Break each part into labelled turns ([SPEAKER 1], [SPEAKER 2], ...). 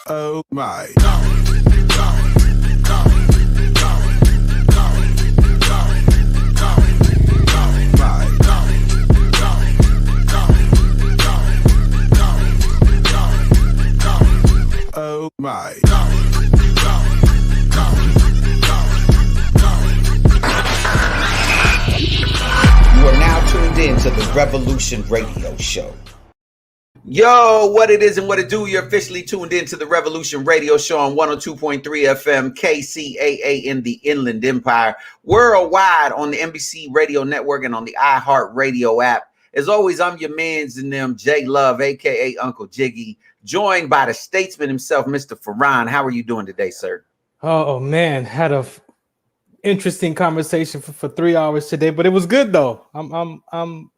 [SPEAKER 1] Oh my. Oh my.
[SPEAKER 2] You are now tuned in to the Revolution Radio Show. Yo, what it is and what it do, you're officially tuned in to the Revolution Radio Show on 102.3 FM KCAA in the Inland Empire, worldwide on the NBC Radio Network and on the iHeart Radio app. As always, I'm your mans and them, J Love, aka Uncle Jiggy, joined by the statesman himself, Mr. Farron. How are you doing today, sir?
[SPEAKER 3] Oh man, had a interesting conversation for 3 hours today, but it was good though. I'm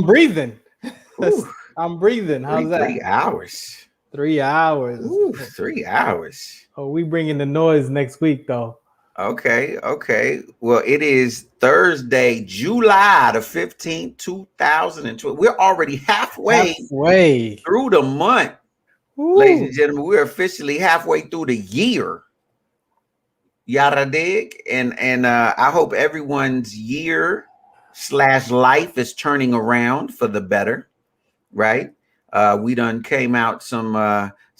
[SPEAKER 3] breathing. I'm breathing. How's that?
[SPEAKER 2] 3 hours.
[SPEAKER 3] 3 hours.
[SPEAKER 2] Ooh, 3 hours.
[SPEAKER 3] Oh, we bringing the noise next week though.
[SPEAKER 2] Okay. Well, it is Thursday, July the 15th, 2020. We're already halfway through the month. Ooh. Ladies and gentlemen, we're officially halfway through the year. Yada dig. And I hope everyone's year/life is turning around for the better, right? We done came out some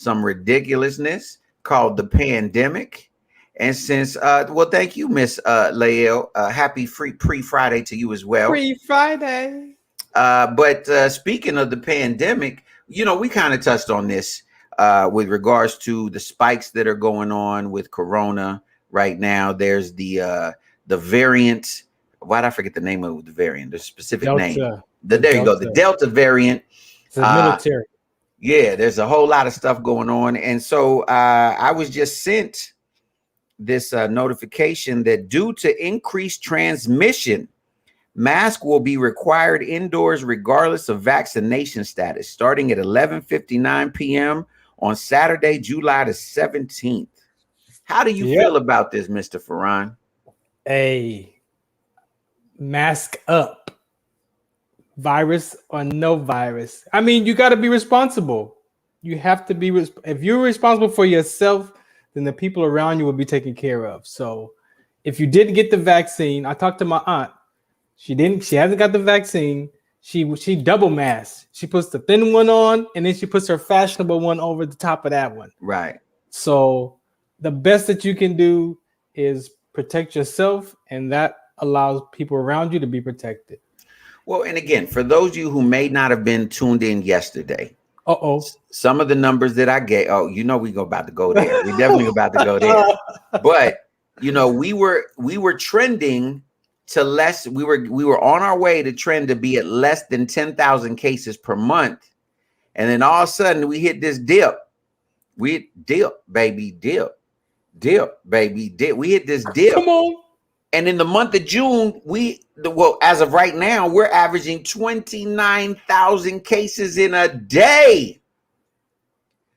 [SPEAKER 2] ridiculousness called the pandemic. And since well, thank you, Miss Lael. Happy pre-Friday to you as well.
[SPEAKER 3] Pre-Friday.
[SPEAKER 2] But speaking of the pandemic, you know, we kind of touched on this with regards to the spikes that are going on with Corona right now. There's the variant. Why did I forget the name of the variant? The specific
[SPEAKER 3] Delta.
[SPEAKER 2] name. There you go. The Delta variant.
[SPEAKER 3] It's military.
[SPEAKER 2] Yeah, there's a whole lot of stuff going on. And so I was just sent this notification that due to increased transmission, masks will be required indoors regardless of vaccination status, starting at 11:59 p.m. on Saturday, July the 17th. How do you feel about this, Mr. Farron?
[SPEAKER 3] A mask up, virus or no virus. I mean, you got to be responsible. You have to be. If you're responsible for yourself, then the people around you will be taken care of. So if you didn't get the vaccine, I talked to my aunt. She hasn't got the vaccine. She double masks. She puts the thin one on and then she puts her fashionable one over the top of that one.
[SPEAKER 2] Right.
[SPEAKER 3] So the best that you can do is protect yourself, and that allows people around you to be protected.
[SPEAKER 2] Well, and again, for those of you who may not have been tuned in yesterday, some of the numbers that I gave, you know, we about to go there. We definitely about to go there. But you know, we were trending to less. We were on our way to trend to be at less than 10,000 cases per month, and then all of a sudden we hit this dip. We dip, baby. We hit this dip.
[SPEAKER 3] Come on.
[SPEAKER 2] And in the month of June, as of right now, we're averaging 29,000 cases in a day.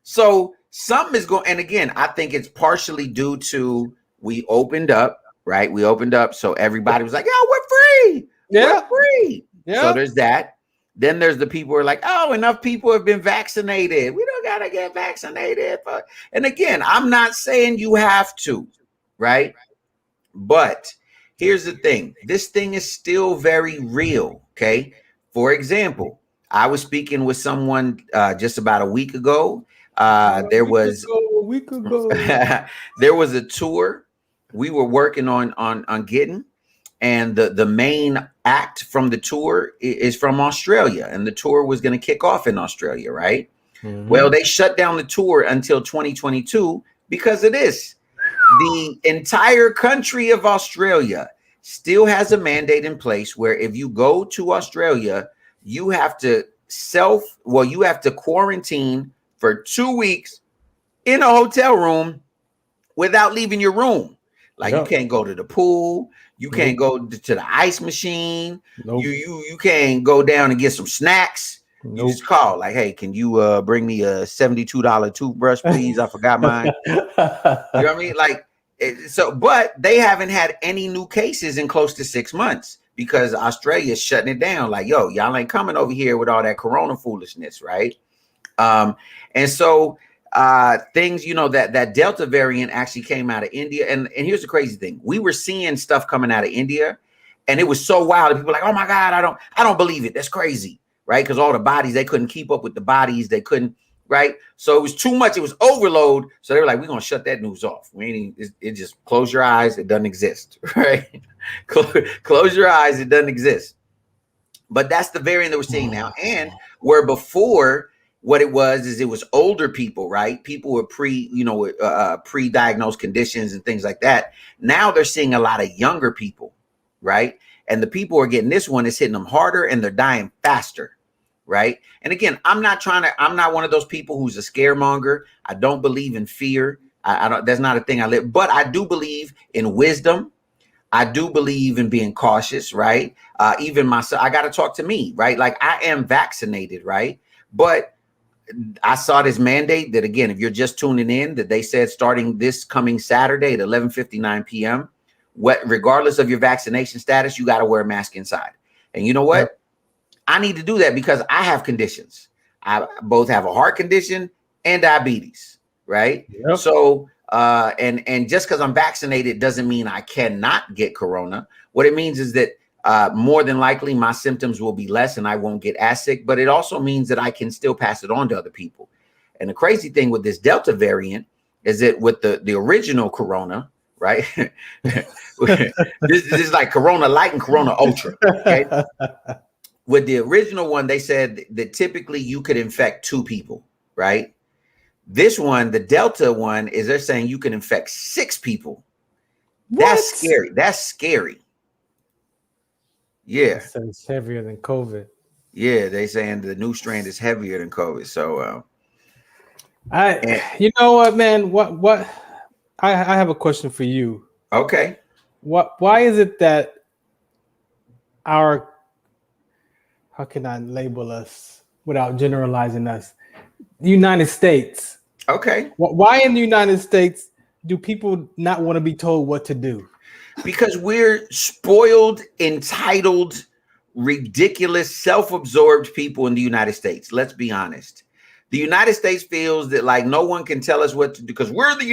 [SPEAKER 2] So something is going, and again, I think it's partially due to we opened up, right? We opened up, so everybody was like, "Yo, we're free, we're free." Yeah. So there's that. Then there's the people who are like, "Oh, enough people have been vaccinated. We don't gotta get vaccinated." And again, I'm not saying you have to, right? But here's the thing. This thing is still very real, okay? For example, I was speaking with someone just about a week ago. There was a tour we were working on getting, and the main act from the tour is from Australia, and the tour was going to kick off in Australia, right? Mm-hmm. Well, they shut down the tour until 2022 because of this. The entire country of Australia still has a mandate in place where if you go to Australia, you have to quarantine for 2 weeks in a hotel room without leaving your room. Like you can't go to the pool, you can't go to the ice machine, you can't go down and get some snacks. You just call like, "Hey, can you bring me a $72 toothbrush, please? I forgot mine." You know what I mean? Like, but they haven't had any new cases in close to 6 months because Australia's shutting it down. Like, yo, y'all ain't coming over here with all that corona foolishness, right? And so things, that Delta variant actually came out of India. And here's the crazy thing. We were seeing stuff coming out of India, and it was so wild. People were like, oh my God, I don't believe it. That's crazy. Right. Because all the bodies, they couldn't keep up with the bodies. They couldn't. Right. So it was too much. It was overload. So they were like, we're going to shut that news off. It just close your eyes. It doesn't exist. Right. Close your eyes. It doesn't exist. But that's the variant that we're seeing now. And where before, what it was older people, right? People with pre-diagnosed conditions and things like that. Now they're seeing a lot of younger people, right? And the people who are getting this one is hitting them harder and they're dying faster, right? And again, I'm not one of those people who's a scaremonger. I don't believe in fear. I don't, that's not a thing I live, but I do believe in wisdom. I do believe in being cautious, right? Even myself, I got to talk to me, right? Like I am vaccinated, right? But I saw this mandate that, again, if you're just tuning in, that they said starting this coming Saturday at 11:59 p.m., regardless of your vaccination status, you got to wear a mask inside. And you know what? Yep. I need to do that because I have conditions. I both have a heart condition and diabetes, right? Yep. So, and just because I'm vaccinated doesn't mean I cannot get corona. What it means is that more than likely my symptoms will be less and I won't get as sick, but it also means that I can still pass it on to other people. And the crazy thing with this Delta variant is that with the original corona, right? this is like Corona Light and Corona Ultra. Okay. With the original one, they said that typically you could infect 2 people, right? This one, the Delta one, is they're saying you can infect 6 people. What? That's scary. That's scary. Yeah.
[SPEAKER 3] So it's heavier than COVID.
[SPEAKER 2] Yeah, they saying the new strain is heavier than COVID. So
[SPEAKER 3] you know what, man? What I have a question for you.
[SPEAKER 2] Okay.
[SPEAKER 3] Why is it that how can I label us without generalizing us? The United States.
[SPEAKER 2] Okay.
[SPEAKER 3] Why in the United States do people not want to be told what to do?
[SPEAKER 2] Because we're spoiled, entitled, ridiculous, self-absorbed people in the United States. Let's be honest. The United States feels that like no one can tell us what to do because we're the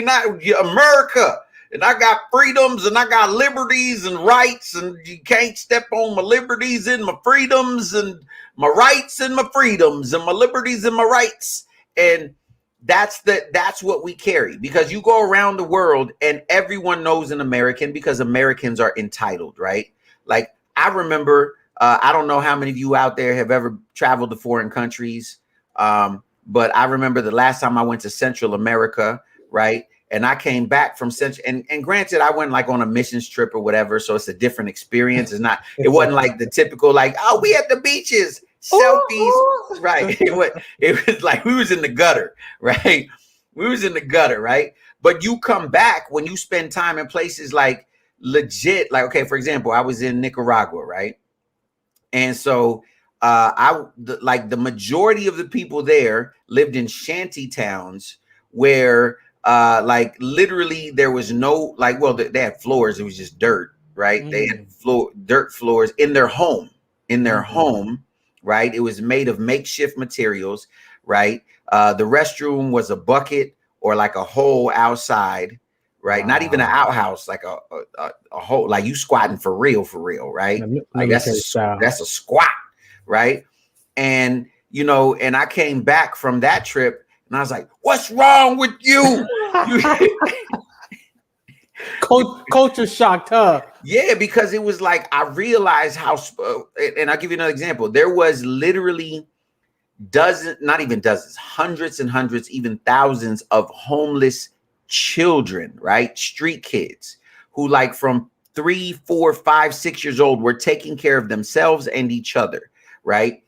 [SPEAKER 2] America, and I got freedoms and I got liberties and rights, and you can't step on my liberties and my freedoms and my rights and my freedoms and my liberties and my rights. And that's what we carry, because you go around the world and everyone knows an American because Americans are entitled, right? Like I remember, I don't know how many of you out there have ever traveled to foreign countries. But I remember the last time I went to Central America, right? And I came back from Central, and granted, I went like on a missions trip or whatever. So it's a different experience. It wasn't like the typical, like, oh, we at the beaches. Selfies, right? It was like we was in the gutter, right? We was in the gutter, right? But you come back when you spend time in places like legit, like, okay, for example, I was in Nicaragua, right? And so the majority of the people there lived in shanty towns where like literally there was no, like, well, they had floors, it was just dirt, right? They had dirt floors in their home, home. Right. It was made of makeshift materials. Right. The restroom was a bucket or like a hole outside. Right. Wow. Not even an outhouse, like a hole, like you squatting for real. Right. Like that's a squat. Right. And, and I came back from that trip and I was like, what's wrong with you?
[SPEAKER 3] Culture shocked, huh?
[SPEAKER 2] Yeah, because it was like I realized how, and I'll give you another example. There was literally hundreds and hundreds, even thousands of homeless children, right? Street kids who, like, from 3, 4, 5, 6 years old were taking care of themselves and each other, right?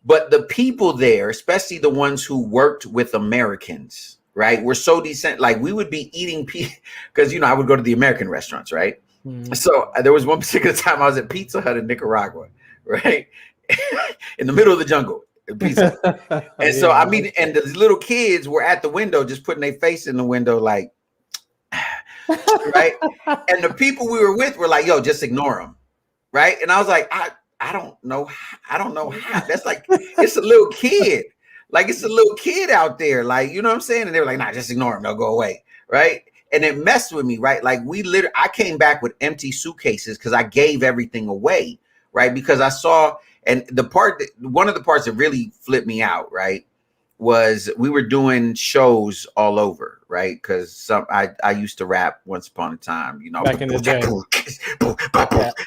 [SPEAKER 2] But the people there, especially the ones who worked with Americans, right, were so decent. Like we would be eating because, I would go to the American restaurants, right? Mm-hmm. So there was one particular time I was at Pizza Hut in Nicaragua, right? In the middle of the jungle, Pizza Hut. And so I mean, and the little kids were at the window just putting their face in the window like, right? And the people we were with were like, yo, just ignore them, right? And I was like, I don't know how. That's like, it's a little kid. Like it's a little kid out there, like, you know what I'm saying? And they were like, nah, just ignore him, they'll go away, right? And it messed with me, right? Like I came back with empty suitcases because I gave everything away, right? Because I saw, and one of the parts that really flipped me out, right, was we were doing shows all over, right? Because I used to rap once upon a time, you know,
[SPEAKER 3] back in the day.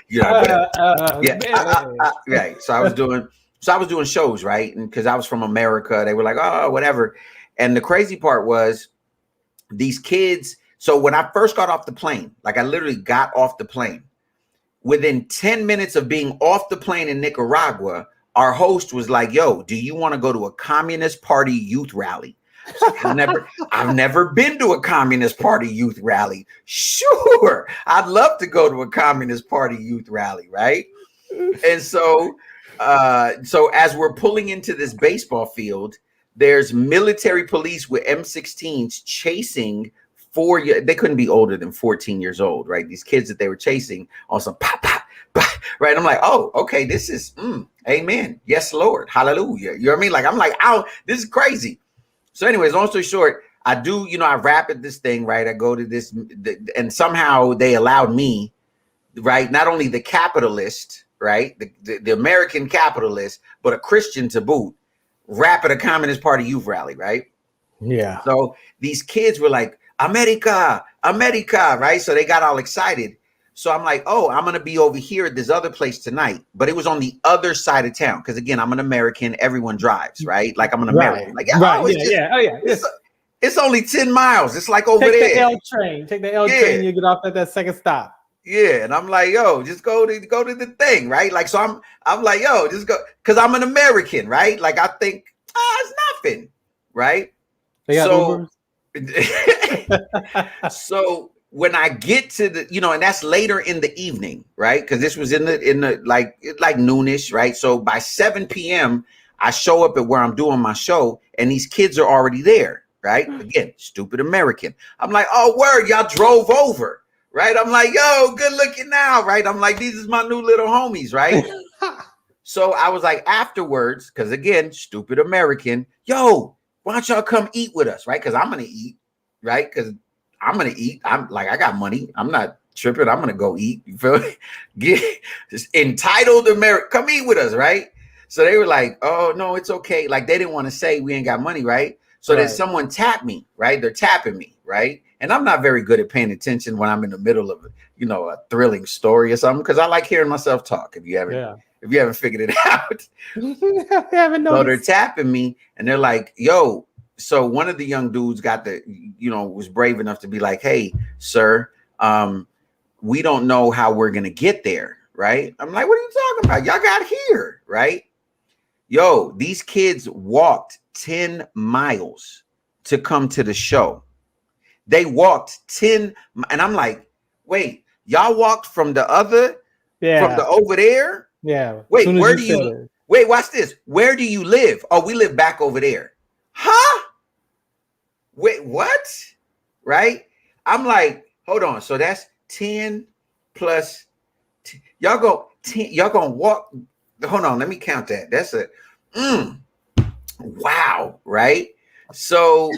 [SPEAKER 2] you know, right. So I was doing shows, right? And because I was from America, they were like, oh, whatever. And the crazy part was these kids. So when I first got off the plane, like I literally got off the plane, within 10 minutes of being off the plane in Nicaragua, our host was like, yo, do you want to go to a Communist Party youth rally? I've never been to a Communist Party youth rally. Sure, I'd love to go to a Communist Party youth rally, right? And so as we're pulling into this baseball field, there's military police with M16s chasing they couldn't be older than 14 years old, right? These kids that they were chasing on some pop, pop, pop, right? I'm like, oh, okay, this is, amen. Yes, Lord. Hallelujah. You know what I mean? Like, I'm like, oh, this is crazy. So anyways, long story short, I do, I rap at this thing, right? I go to this, and somehow they allowed me, right? Not only the capitalist, right? The American capitalist, but a Christian to boot, rap at a Communist Party youth rally, right?
[SPEAKER 3] Yeah.
[SPEAKER 2] So these kids were like, America, America, right? So they got all excited. So I'm like, oh, I'm going to be over here at this other place tonight. But it was on the other side of town. Because again, I'm an American. Everyone drives, right? Like I'm an American. Like, it's only 10 miles. It's like over there.
[SPEAKER 3] Take the L train. Take the L train. You get off at that second stop.
[SPEAKER 2] Yeah. And I'm like, yo, just go to the thing, right? Like, so I'm like, yo, just go. Because I'm an American, right? Like I think, it's nothing, right?
[SPEAKER 3] They got Ubers.
[SPEAKER 2] So when I get to the, and that's later in the evening, right? Because this was in the like noonish, right? So by 7 p.m. I show up at where I'm doing my show, and these kids are already there, right? Again, stupid American. I'm like, oh, word, y'all drove over, right? I'm like, yo, good looking now, right? I'm like, these is my new little homies, right? So I was like, afterwards, because again, stupid American, yo, why don't y'all come eat with us, right? Because I'm going to eat, right? Because I'm going to eat. I'm like, I got money. I'm not tripping. I'm going to go eat. You feel me? Get this entitled American. Come eat with us, right? So they were like, oh, no, it's okay. Like they didn't want to say we ain't got money, right? So then someone tapped me, right? They're tapping me, right? And I'm not very good at paying attention when I'm in the middle of, a thrilling story or something, because I like hearing myself talk. If you haven't figured it out. So they're tapping me and they're like, yo, so one of the young dudes was brave enough to be like, hey, sir, we don't know how we're going to get there. Right. I'm like, what are you talking about? Y'all got here. Right. Yo, these kids walked 10 miles to come to the show. They walked 10. And I'm like, wait, y'all walked from the over there?
[SPEAKER 3] Yeah.
[SPEAKER 2] Wait, where do you wait? Watch this. Where do you live? Oh, we live back over there. Huh? Wait, what? Right? I'm like, hold on. So that's 10 plus. Y'all gonna walk. Hold on. Let me count that. That's wow. Right? So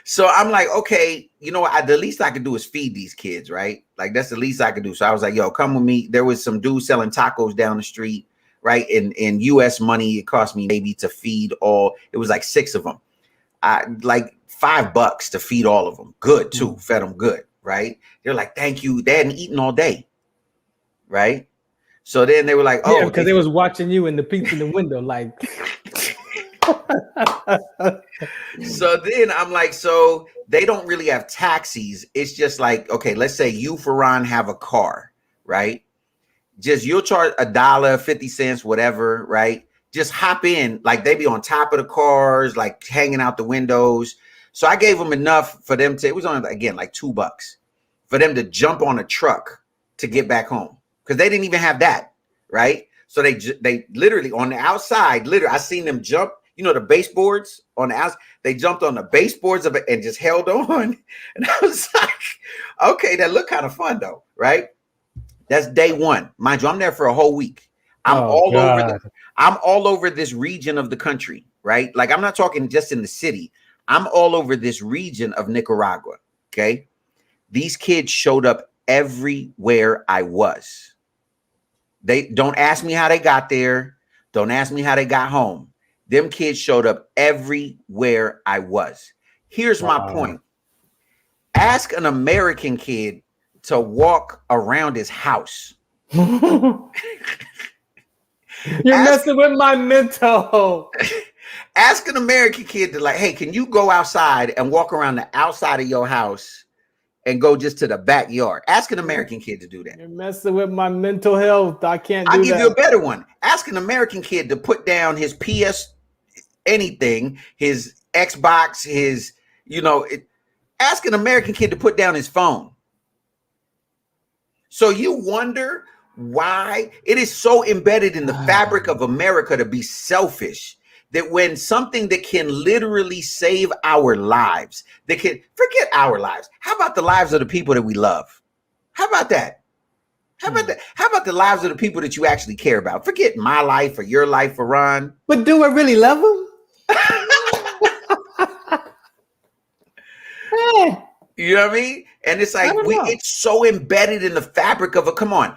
[SPEAKER 2] so I'm like, okay, the least I could do is feed these kids, right? Like that's the least I could do. So I was like, yo, come with me. There was some dude selling tacos down the street, right? In US money, it cost me maybe to feed it was like 6 of them. Like $5 to feed all of them. Good too. Fed them good, right? They're like, thank you. They hadn't eaten all day, right? So then they were like, oh,
[SPEAKER 3] because they was watching you in the peeps in the window, like.
[SPEAKER 2] So then I'm like, so they don't really have taxis. It's just like, okay, let's say you, Farron, have a car, right? Just you'll charge $1, 50 cents, whatever, right? Just hop in, like they be on top of the cars, like hanging out the windows. So I gave them enough for them to, it was only again like $2 for them to jump on a truck to get back home, because they didn't even have that, right? So they literally on the outside, I seen them jump. The baseboards on the outside, they jumped on the baseboards of it and just held on. And I was like, okay, that looked kind of fun though, right? That's day one. Mind you, I'm there for a whole week. I'm
[SPEAKER 3] Oh
[SPEAKER 2] all over
[SPEAKER 3] God.
[SPEAKER 2] I'm all over this region of the country, right? Like I'm not talking just in the city. I'm all over this region of Nicaragua. Okay. These kids showed up everywhere I was. They don't ask me how they got there. Don't ask me how they got home. Them kids showed up everywhere I was. Here's my
[SPEAKER 3] Wow.
[SPEAKER 2] point. Ask an American kid to walk around his house.
[SPEAKER 3] You're
[SPEAKER 2] Ask
[SPEAKER 3] messing with my mental.
[SPEAKER 2] ask an American kid to like, hey, can you go outside and walk around the outside of your house and go just to the backyard? Ask an American kid to do that.
[SPEAKER 3] You're messing with my mental health. I can't
[SPEAKER 2] I'll
[SPEAKER 3] do
[SPEAKER 2] give you a
[SPEAKER 3] that.
[SPEAKER 2] better one. Ask an American kid to put down his PS anything, his Xbox, his, ask an American kid to put down his phone. So you wonder why it is so embedded in the fabric of America to be selfish that when something that can literally save our lives, that can forget our lives. How about the lives of the people that we love? How about that? How about that? How about the lives of the people that you actually care about? Forget my life or your life, Farron.
[SPEAKER 3] But do I really love him?
[SPEAKER 2] You know what I mean? And it's like
[SPEAKER 3] I don't know.
[SPEAKER 2] it's so embedded in the fabric of it. Come on.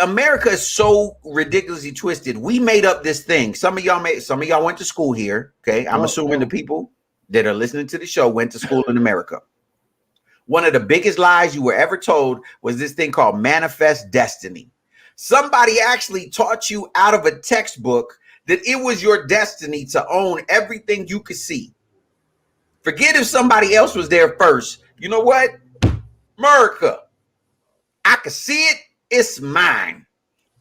[SPEAKER 2] America is so ridiculously twisted. We made up this thing. Some of y'all went to school here. Okay. I'm assuming the people that are listening to the show went to school in America. One of the biggest lies you were ever told was this thing called manifest destiny. Somebody actually taught you out of a textbook that it was your destiny to own everything you could see. Forget if somebody else was there first. You know what? America. I can see it. It's mine.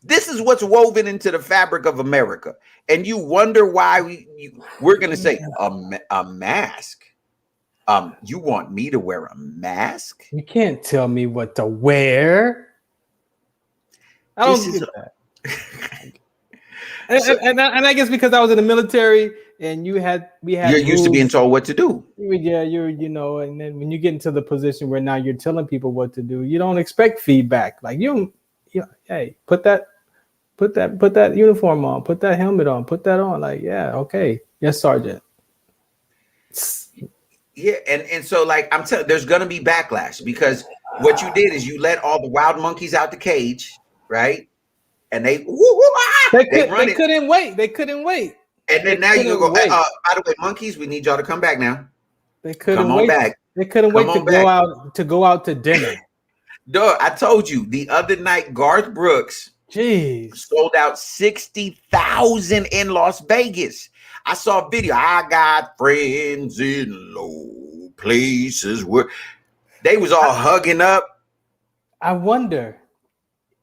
[SPEAKER 2] This is what's woven into the fabric of America. And you wonder why we're going to say a mask. You want me to wear a mask?
[SPEAKER 3] You can't tell me what to wear. I don't do that. And I guess because I was in the military and we had
[SPEAKER 2] you're used to being told what to do.
[SPEAKER 3] Yeah, and then when you get into the position where now you're telling people what to do, you don't expect feedback. Like hey, put that uniform on, put that helmet on, put that on. Like, yeah, okay, yes, Sergeant.
[SPEAKER 2] Yeah, and so like I'm telling, there's gonna be backlash because what you did is you let all the wild monkeys out the cage, right? And they
[SPEAKER 3] couldn't wait. They couldn't wait.
[SPEAKER 2] And then now you go. By the way, monkeys, we need y'all to come back now.
[SPEAKER 3] They couldn't
[SPEAKER 2] come
[SPEAKER 3] wait.
[SPEAKER 2] On back.
[SPEAKER 3] They couldn't wait to go out to dinner.
[SPEAKER 2] Duh, I told you the other night, Garth Brooks sold out 60,000 in Las Vegas. I saw a video. I got friends in low places where they was all hugging up.
[SPEAKER 3] I wonder,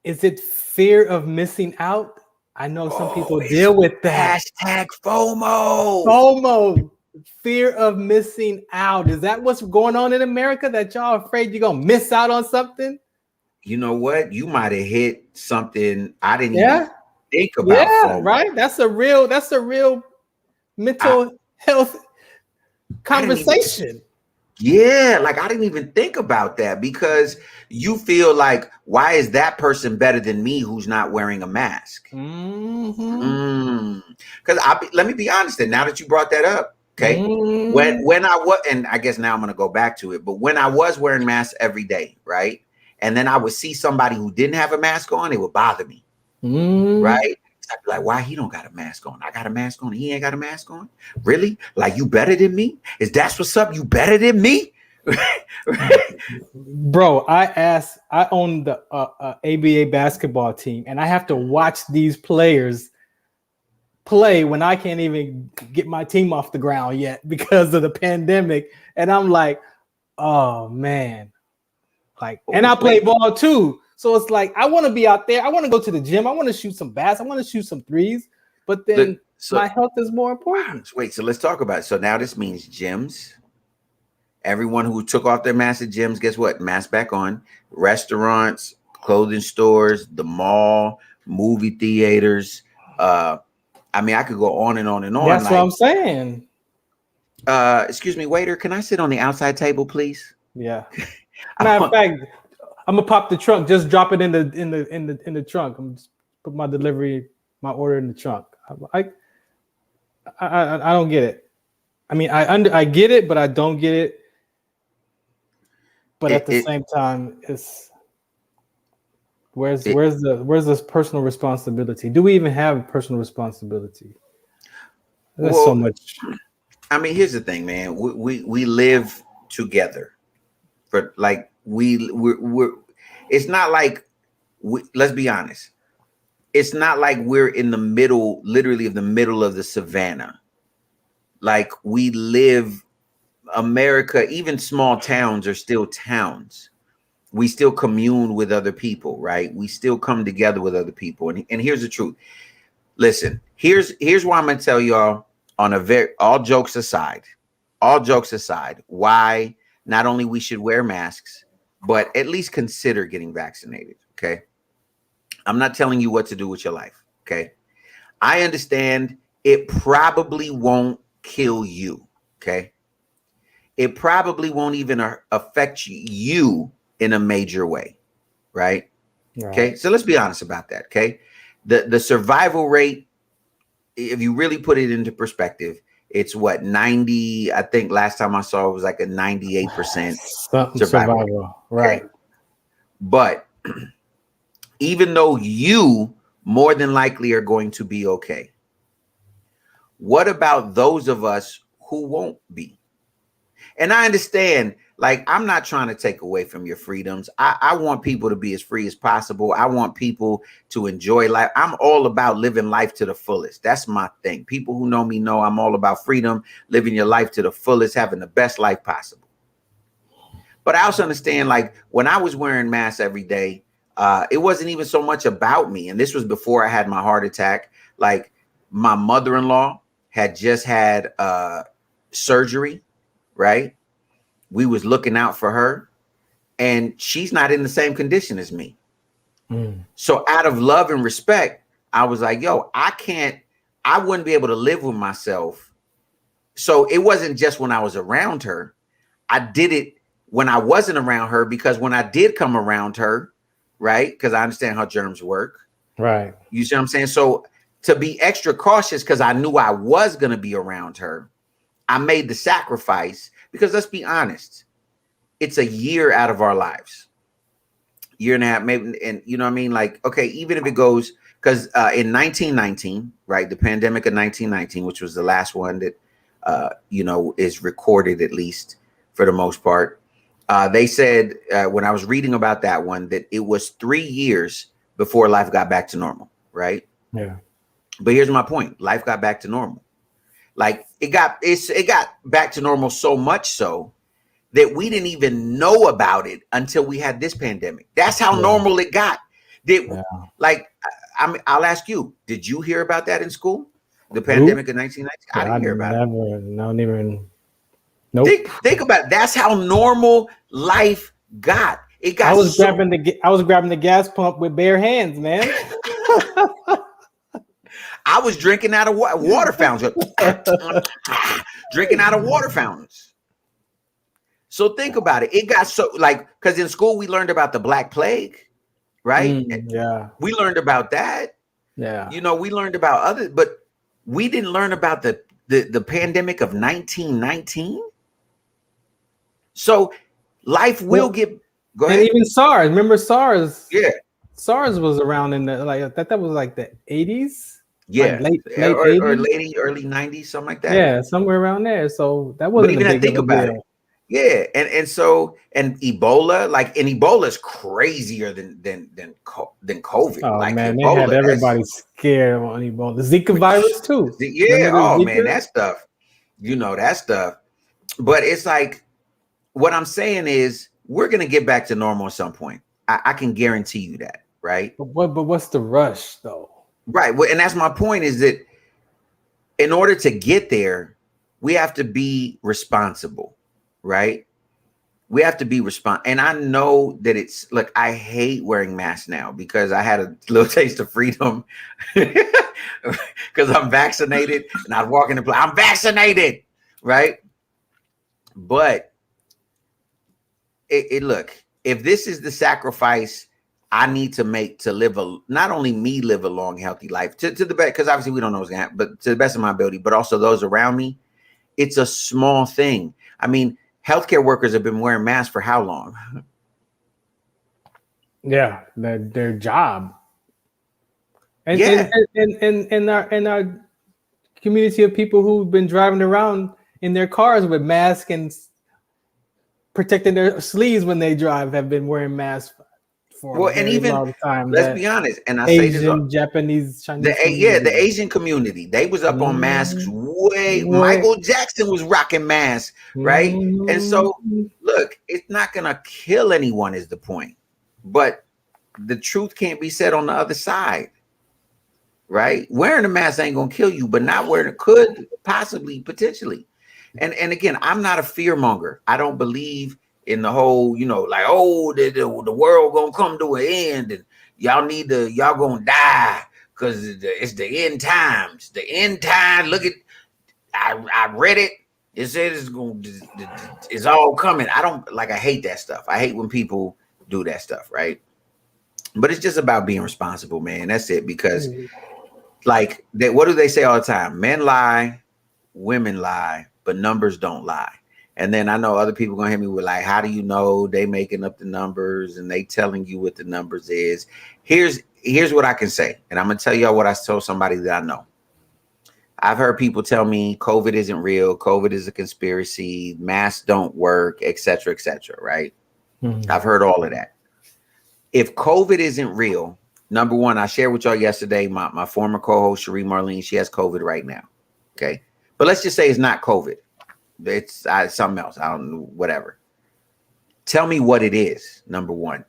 [SPEAKER 3] is it fear of missing out? I know some people deal with that.
[SPEAKER 2] Hashtag FOMO.
[SPEAKER 3] FOMO. Fear of missing out. Is that what's going on in America? That y'all afraid you're gonna miss out on something?
[SPEAKER 2] You know what? You might have hit something I didn't even think about.
[SPEAKER 3] Yeah,
[SPEAKER 2] FOMO.
[SPEAKER 3] right. That's a real mental health conversation.
[SPEAKER 2] Yeah, like I didn't even think about that because you feel like, why is that person better than me who's not wearing a mask?
[SPEAKER 3] Mm-hmm.
[SPEAKER 2] Because let me be honest. And now that you brought that up, okay, when I was, and I guess now I'm going to go back to it, but when I was wearing masks every day, right, and then I would see somebody who didn't have a mask on, it would bother me, right? I'd be like, why he don't got a mask on? I got a mask on. He ain't got a mask on. Really? Like, you better than me? Is that what's up? You better than me?
[SPEAKER 3] Bro, I own the ABA basketball team, and I have to watch these players play when I can't even get my team off the ground yet because of the pandemic. And I'm like, oh man. Like, and I play ball too. So it's like, I want to be out there. I want to go to the gym. I want to shoot some bats. I want to shoot some threes. But then my health is more important.
[SPEAKER 2] Wait, so let's talk about it. So now this means gyms. Everyone who took off their mask at gyms, guess what? Mask back on. Restaurants, clothing stores, the mall, movie theaters. I mean, I could go on and on and on.
[SPEAKER 3] That's what I'm saying.
[SPEAKER 2] Excuse me, waiter. Can I sit on the outside table, please?
[SPEAKER 3] Yeah. Matter of fact, I'm gonna pop the trunk. Just drop it in the trunk. I'm just put my delivery my order in the trunk. I don't get it. I mean, I get it, but I don't get it. But at the same time, it's where's this personal responsibility? Do we even have personal responsibility? There's so much.
[SPEAKER 2] I mean, here's the thing, man. We live together, for like we're. It's not like let's be honest. It's not like we're in the middle, literally of the middle of the savannah. Like we live, America, even small towns are still towns. We still commune with other people, right? We still come together with other people. And here's the truth. Listen, here's why I'm gonna tell y'all on all jokes aside, why not only we should wear masks, but at least consider getting vaccinated. Okay. I'm not telling you what to do with your life. Okay. I understand it probably won't kill you. Okay. It probably won't even affect you in a major way. Right. Okay. So let's be honest about that. Okay. The survival rate, if you really put it into perspective, it's what 90. I think last time I saw it was like a 98% survival.
[SPEAKER 3] Right.
[SPEAKER 2] Okay? But even though you more than likely are going to be okay, what about those of us who won't be? And I understand, like, I'm not trying to take away from your freedoms. I want people to be as free as possible. I want people to enjoy life. I'm all about living life to the fullest. That's my thing. People who know me know I'm all about freedom, living your life to the fullest, having the best life possible. But I also understand, like, when I was wearing masks every day, it wasn't even so much about me. And this was before I had my heart attack. Like, my mother-in-law had just had surgery, right? We was looking out for her, and she's not in the same condition as me. So out of love and respect, I was like, yo, I wouldn't be able to live with myself. So it wasn't just when I was around her. I did it when I wasn't around her, because when I did come around her, right? Because I understand how germs work.
[SPEAKER 3] Right.
[SPEAKER 2] You see what I'm saying? So to be extra cautious, because I knew I was going to be around her, I made the sacrifice, because let's be honest, it's a year out of our lives, year and a half, maybe. And you know what I mean? Like, okay, even if it goes, because in 1919, right, the pandemic of 1919, which was the last one that, is recorded, at least for the most part, they said when I was reading about that one, that it was 3 years before life got back to normal, right?
[SPEAKER 3] Yeah.
[SPEAKER 2] But here's my point. Life got back to normal. Like it got back to normal, so much so that we didn't even know about it until we had this pandemic. That's how normal it got. I'll ask you, did you hear about that in school? The pandemic of 1919? I didn't hear about it.
[SPEAKER 3] Nope.
[SPEAKER 2] Think about it. That's how normal life got. It got.
[SPEAKER 3] I was grabbing the gas pump with bare hands, man.
[SPEAKER 2] I was drinking out of water fountains. Drinking out of water fountains. So think about it. It got so, like, because in school we learned about the Black Plague, right?
[SPEAKER 3] Yeah.
[SPEAKER 2] We learned about that.
[SPEAKER 3] Yeah.
[SPEAKER 2] We learned about others, but we didn't learn about the pandemic of 1919. So life will get. Go ahead.
[SPEAKER 3] And even SARS. Remember SARS?
[SPEAKER 2] Yeah.
[SPEAKER 3] SARS was around in the that was like the 80s.
[SPEAKER 2] Yeah,
[SPEAKER 3] like late
[SPEAKER 2] or
[SPEAKER 3] 80s?
[SPEAKER 2] early 90s, something like that.
[SPEAKER 3] Yeah, somewhere around there. So that wasn't.
[SPEAKER 2] But even think about it. Yeah, and Ebola, and Ebola is crazier than COVID.
[SPEAKER 3] Oh
[SPEAKER 2] like
[SPEAKER 3] man,
[SPEAKER 2] Ebola,
[SPEAKER 3] they had everybody scared on Ebola. The Zika virus too.
[SPEAKER 2] Yeah. Oh man, that stuff. That stuff. But it's like, what I'm saying is, we're gonna get back to normal at some point. I can guarantee you that, right?
[SPEAKER 3] But what's the rush though? Right.
[SPEAKER 2] Well, and that's my point, is that in order to get there, we have to be responsible, right? We have to be responsible. And I know that look, I hate wearing masks now because I had a little taste of freedom because I'm vaccinated and I walk in the place, I'm vaccinated, right? But look, if this is the sacrifice I need to make to live not only me live a long, healthy life to the best, because obviously we don't know what's gonna happen, but to the best of my ability, but also those around me. It's a small thing. I mean, healthcare workers have been wearing masks for how long?
[SPEAKER 3] Yeah, their job. And
[SPEAKER 2] Yeah.
[SPEAKER 3] and our community of people who've been driving around in their cars with masks and protecting their sleeves when they drive have been wearing masks for
[SPEAKER 2] Well,
[SPEAKER 3] a
[SPEAKER 2] and
[SPEAKER 3] very
[SPEAKER 2] even
[SPEAKER 3] long time.
[SPEAKER 2] let's
[SPEAKER 3] That
[SPEAKER 2] be honest, and I say this,
[SPEAKER 3] Asian, Japanese,
[SPEAKER 2] the
[SPEAKER 3] Chinese
[SPEAKER 2] the
[SPEAKER 3] community.
[SPEAKER 2] Asian community, they was up on masks
[SPEAKER 3] Mm,
[SPEAKER 2] way.
[SPEAKER 3] what?
[SPEAKER 2] Michael Jackson was rocking masks, right? And
[SPEAKER 3] Mm,
[SPEAKER 2] so, look, it's not gonna kill anyone, is the point. But the truth can't be said on the other side, right? Wearing a mask ain't gonna kill you, but not wearing it could possibly, potentially. And again, I'm not a fear monger. I don't believe in the whole, like, oh, the world gonna come to an end, and y'all gonna die because it's the end times. The end time. Look at, I read it. It said it's all coming. I don't like. I hate that stuff. I hate when people do that stuff, right? But it's just about being responsible, man. That's it. Because like what do they say all the time? Men lie, women lie, but numbers don't lie. And then I know other people gonna hit me with like, how do you know they making up the numbers and they telling you what the numbers is? Here's what I can say, and I'm gonna tell y'all what I told somebody that I know. I've heard people tell me COVID isn't real, COVID is a conspiracy, masks don't work, etc., etc. Right? I've heard all of that. If COVID isn't real, number one, I shared with y'all yesterday, my former co-host Cherie Marlene, she has COVID right now. Okay. But let's just say it's not COVID. It's something else. I don't know, whatever. Tell me what it is, number one.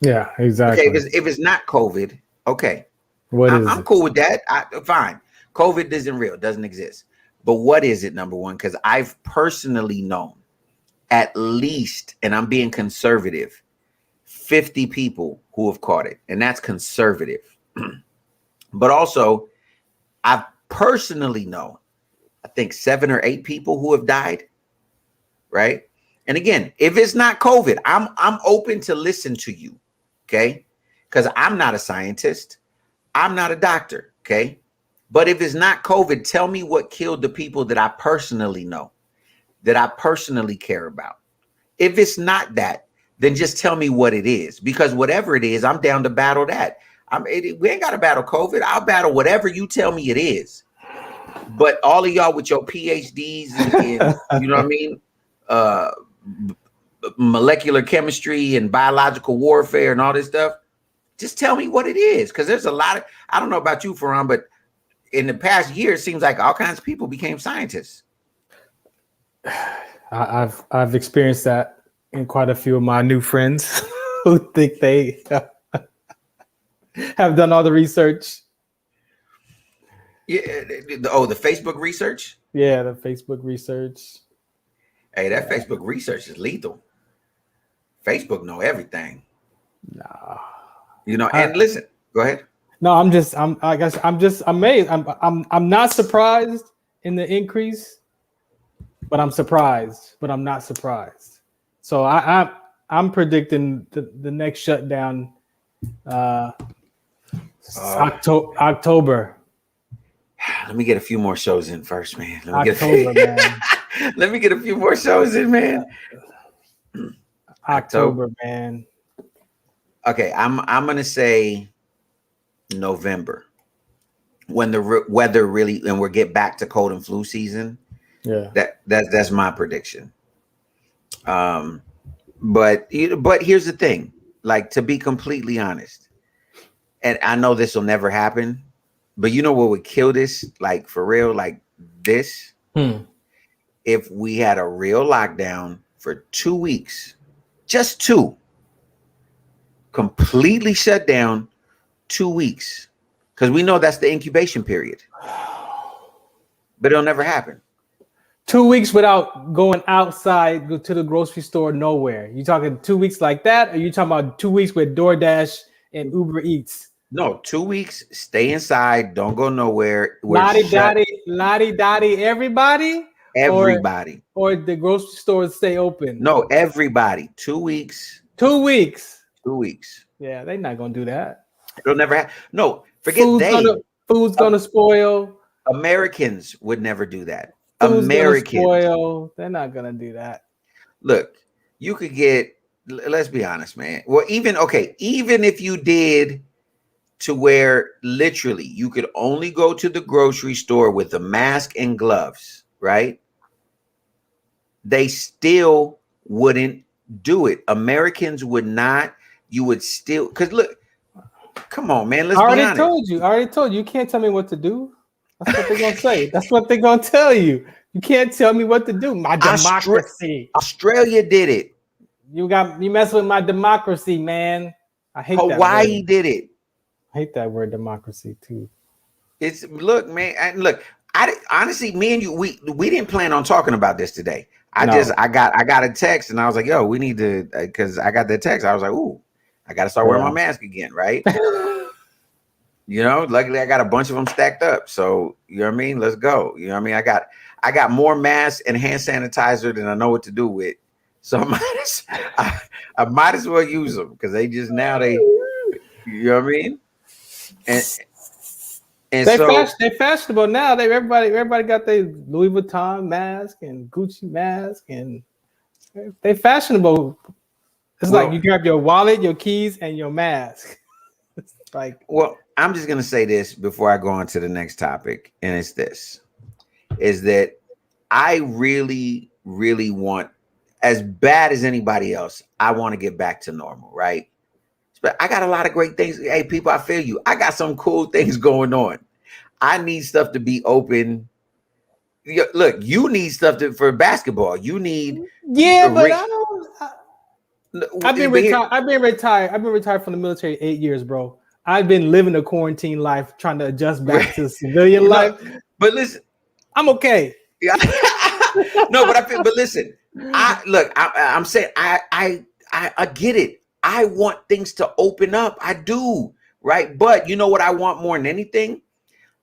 [SPEAKER 3] Yeah, exactly.
[SPEAKER 2] Okay, if it's not COVID, okay. I'm
[SPEAKER 3] it?
[SPEAKER 2] cool with that. Fine. COVID isn't real, doesn't exist. But what is it, number one? Because I've personally known at least, and I'm being conservative, 50 people who have caught it. And that's conservative. But also, I personally know, I think 7 or 8 people who have died. Right. And again, if it's not COVID, I'm open to listen to you. Okay. Because I'm not a scientist. I'm not a doctor. Okay. But if it's not COVID, tell me what killed the people that I personally know, that I personally care about. If it's not that, then just tell me what it is. Because whatever it is, I'm down to battle that. We ain't got to battle COVID. I'll battle whatever you tell me it is. But all of y'all with your PhDs in you know what I mean? Molecular chemistry and biological warfare and all this stuff, just tell me what it is. Because there's a lot of, I don't know about you, Farron, but in the past year, it seems like all kinds of people became scientists.
[SPEAKER 3] I've experienced that in quite a few of my new friends who think they have done all the research.
[SPEAKER 2] Yeah. The Facebook research.
[SPEAKER 3] Yeah, the Facebook research.
[SPEAKER 2] Hey, that Facebook research is lethal. Facebook know everything.
[SPEAKER 3] Nah.
[SPEAKER 2] And listen, go ahead.
[SPEAKER 3] No, I guess I'm just amazed. I'm not surprised in the increase, but I'm surprised, but I'm not surprised. So I'm predicting the next shutdown October.
[SPEAKER 2] Let me get a few more shows in first, man.
[SPEAKER 3] Man.
[SPEAKER 2] Let me get a few more shows in, man.
[SPEAKER 3] October, man.
[SPEAKER 2] Okay, I'm gonna say November, when the weather really, and we'll get back to cold and flu season.
[SPEAKER 3] Yeah,
[SPEAKER 2] that's my prediction. But here's the thing, like, to be completely honest, and I know this will never happen, but you know what would kill this, like, for real, like this? If we had a real lockdown for 2 weeks, just 2, completely shut down 2 weeks, because we know that's the incubation period, but it'll never happen.
[SPEAKER 3] 2 weeks without going outside, go to the grocery store, nowhere. You talking 2 weeks like that, or you talking about 2 weeks with DoorDash and Uber Eats?
[SPEAKER 2] No, 2 weeks, stay inside, don't go nowhere.
[SPEAKER 3] Lottie dottie, everybody? Or the grocery stores stay open?
[SPEAKER 2] No, everybody. 2 weeks.
[SPEAKER 3] 2 weeks.
[SPEAKER 2] 2 weeks.
[SPEAKER 3] Yeah, they're not gonna do that.
[SPEAKER 2] It'll never happen. No, forget
[SPEAKER 3] Food's gonna spoil.
[SPEAKER 2] Americans would never do that.
[SPEAKER 3] Food's gonna
[SPEAKER 2] Americans.
[SPEAKER 3] spoil. They're not gonna do that.
[SPEAKER 2] Look, you could get, let's be honest, man. Well, even if you did to where literally you could only go to the grocery store with a mask and gloves, right? They still wouldn't do it. Americans would not. You would still, because look, come on, man. Let's be honest.
[SPEAKER 3] I already told you. You can't tell me what to do. That's what they're gonna say. That's what they're gonna tell you. You can't tell me what to do. My democracy.
[SPEAKER 2] Australia did it.
[SPEAKER 3] You mess with my democracy, man. I hate that.
[SPEAKER 2] Hawaii did it.
[SPEAKER 3] I hate that word democracy too.
[SPEAKER 2] Look, man. I honestly, me and you, we didn't plan on talking about this today. I got a text and I was like, yo, we need to, because I got that text. I was like, ooh, I got to start wearing my mask again, right? You know, luckily I got a bunch of them stacked up. So, you know what I mean? Let's go. You know what I mean? I got more masks and hand sanitizer than I know what to do with. So I might as well use them because they just now you know what I mean? And
[SPEAKER 3] they're fashionable now. Everybody got their Louis Vuitton mask and Gucci mask, and they're fashionable. It's like you grab your wallet, your keys, and your mask. It's like,
[SPEAKER 2] well, I'm just gonna say this before I go on to the next topic, and it's this: is that I really, really want, as bad as anybody else, I want to get back to normal, right? But I got a lot of great things. Hey, people, I feel you. I got some cool things going on. I need stuff to be open. Look, you need stuff for basketball. You need
[SPEAKER 3] but I don't. I've been retired. I've been retired from the military 8 years, bro. I've been living a quarantine life, trying to adjust back to civilian life.
[SPEAKER 2] But listen,
[SPEAKER 3] I'm okay.
[SPEAKER 2] No, but listen. I'm saying I get it. I want things to open up. I do, right? But you know what I want more than anything?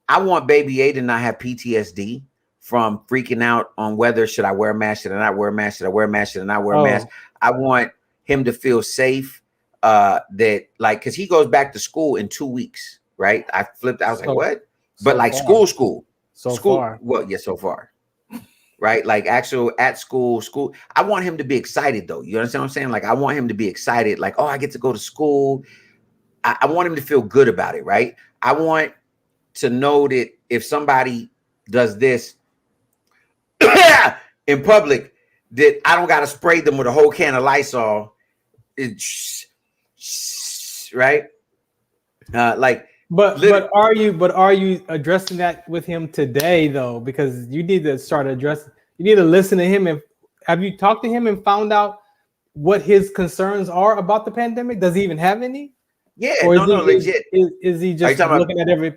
[SPEAKER 2] I want baby A to not have PTSD from freaking out on whether should I wear a mask, should I not wear a mask, should I wear a mask, should I not wear a mask. I want him to feel safe, that like, because he goes back to school in 2 weeks, right? I was like, what? But like far. school.
[SPEAKER 3] Far.
[SPEAKER 2] Well, yeah, so far. Right? Like actual at school. I want him to be excited though. You understand what I'm saying? Like I want him to be excited. Like, oh, I get to go to school. I want him to feel good about it, right? I want to know that if somebody does this in public, that I don't got to spray them with a whole can of Lysol. Right?
[SPEAKER 3] But are you addressing that with him today though? Because you need to start addressing. You need to listen to him. And have you talked to him and found out what his concerns are about the pandemic? Does he even have any?
[SPEAKER 2] Yeah, legit.
[SPEAKER 3] Is he just looking at every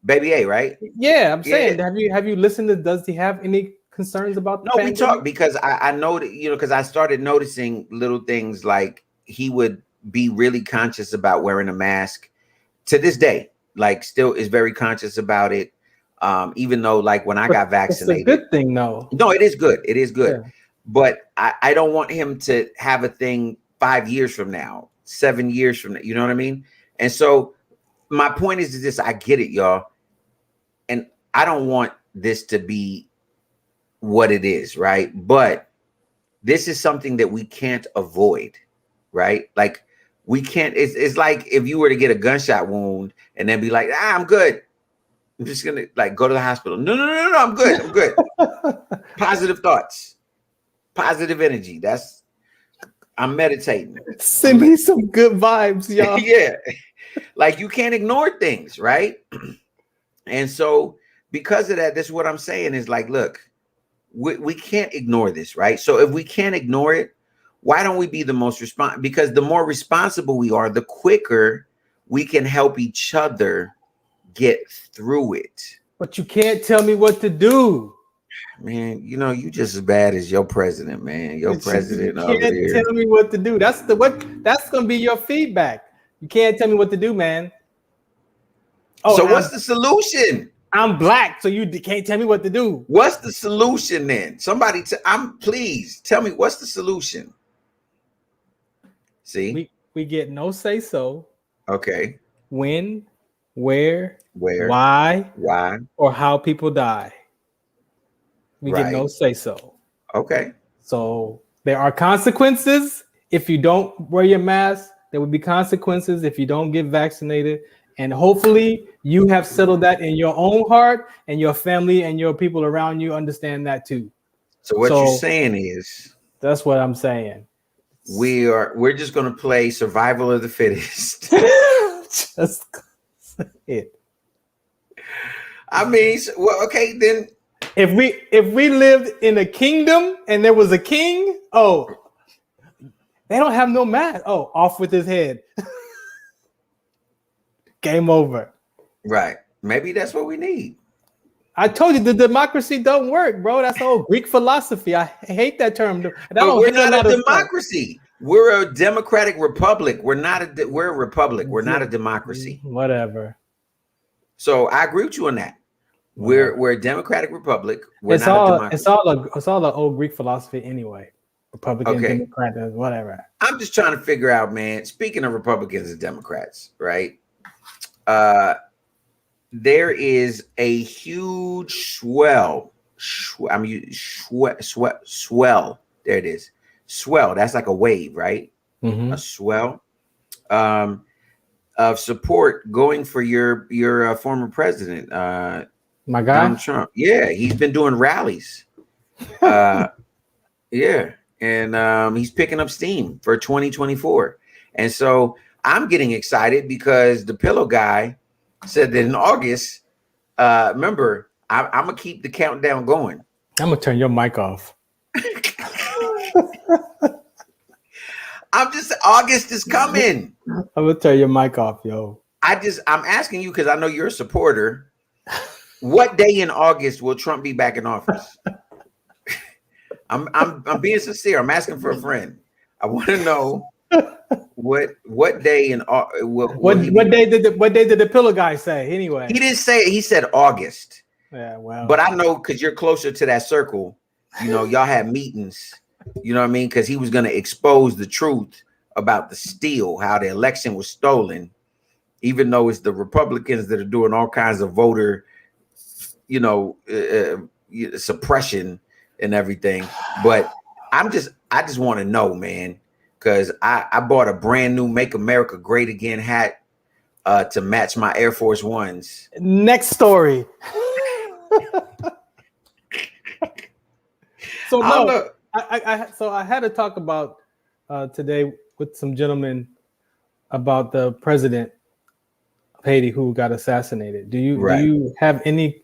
[SPEAKER 2] baby A, right?
[SPEAKER 3] Yeah, I'm saying. Have you listened to? Does he have any concerns about the pandemic?
[SPEAKER 2] We talked because I know that, you know, because I started noticing little things like he would be really conscious about wearing a mask. To this day, like still is very conscious about it. Even though like when I got vaccinated.
[SPEAKER 3] It's a good thing though.
[SPEAKER 2] No, it is good. It is good.
[SPEAKER 3] Yeah.
[SPEAKER 2] But I don't want him to have a thing 5 years from now, 7 years from now. You know what I mean? And so my point is this: I get it, y'all. And I don't want this to be what it is, right? But this is something that we can't avoid, right? Like we can't, it's like if you were to get a gunshot wound and then be like, I'm good. I'm just gonna like go to the hospital. No, I'm good. I'm good. Positive thoughts, positive energy. I'm meditating.
[SPEAKER 3] Send me some good vibes, y'all.
[SPEAKER 2] Yeah. Like you can't ignore things, right? And so because of that, this is what I'm saying is like, look, we can't ignore this, right? So if we can't ignore it, why don't we be the most responsible? Because the more responsible we are, the quicker we can help each other get through it.
[SPEAKER 3] But you can't tell me what to do.
[SPEAKER 2] Man, you know, you just as bad as your president, man. Your president
[SPEAKER 3] over here. You can't tell me what to do. That's gonna be your feedback. You can't tell me what to do, man.
[SPEAKER 2] Oh, so what's the solution?
[SPEAKER 3] I'm black, so you can't tell me what to do.
[SPEAKER 2] What's the solution then? Somebody, please tell me what's the solution. See,
[SPEAKER 3] we get no say so.
[SPEAKER 2] Okay.
[SPEAKER 3] When, where,
[SPEAKER 2] Where?
[SPEAKER 3] why,
[SPEAKER 2] Why?
[SPEAKER 3] or how people die. We get no
[SPEAKER 2] Right.
[SPEAKER 3] say so.
[SPEAKER 2] Okay.
[SPEAKER 3] So there are consequences if you don't wear your mask. There will be consequences if you don't get vaccinated. And hopefully you have settled that in your own heart, and your family and your people around you understand that too.
[SPEAKER 2] So what you're
[SPEAKER 3] So
[SPEAKER 2] saying is
[SPEAKER 3] that's what I'm saying.
[SPEAKER 2] we're just gonna play survival of the fittest.
[SPEAKER 3] Just it.
[SPEAKER 2] I mean, well, okay, then
[SPEAKER 3] If we lived in a kingdom and there was a king, oh, they don't have no mask. Oh, off with his head. Game over.
[SPEAKER 2] right. Maybe that's what we need.
[SPEAKER 3] I told you the democracy don't work, bro. That's old Greek philosophy. I hate that term.
[SPEAKER 2] But we're not a
[SPEAKER 3] Stuff.
[SPEAKER 2] democracy. We're a democratic republic. We're a republic. We're not a democracy.
[SPEAKER 3] Whatever.
[SPEAKER 2] So I agree with you on that. We're a democratic republic. We're
[SPEAKER 3] It's
[SPEAKER 2] not
[SPEAKER 3] all
[SPEAKER 2] a democracy.
[SPEAKER 3] it's all the old Greek philosophy anyway. Republican,
[SPEAKER 2] Okay.
[SPEAKER 3] Democrat, whatever.
[SPEAKER 2] I'm just trying to figure out, man. Speaking of Republicans and Democrats, right? There is a huge swell. Swell. There it is. Swell. That's like a wave, right?
[SPEAKER 3] Mm-hmm.
[SPEAKER 2] A swell of support going for your former president,
[SPEAKER 3] My guy,
[SPEAKER 2] Donald Trump. Yeah, he's been doing rallies. Yeah, and he's picking up steam for 2024. And so I'm getting excited because the pillow guy said that in August, remember, I'm gonna keep the countdown going.
[SPEAKER 3] I'm gonna turn your mic off.
[SPEAKER 2] August is coming.
[SPEAKER 3] I'm gonna turn your mic off, yo.
[SPEAKER 2] I'm asking you because I know you're a supporter. What day in August will Trump be back in office? I'm being sincere. I'm asking for a friend. I want to know what day in
[SPEAKER 3] what day did the pillow guy say anyway?
[SPEAKER 2] He didn't say it. He said August.
[SPEAKER 3] Yeah, well,
[SPEAKER 2] but I know because you're closer to that circle. You know, y'all had meetings. You know what I mean? Because he was going to expose the truth about the steal, how the election was stolen, even though it's the Republicans that are doing all kinds of voter, suppression and everything. But I just want to know, man, because I bought a brand new Make America Great Again hat to match my Air Force Ones.
[SPEAKER 3] Next story. So no, I had to talk about today with some gentlemen about the president of Haiti who got assassinated. Do you have any?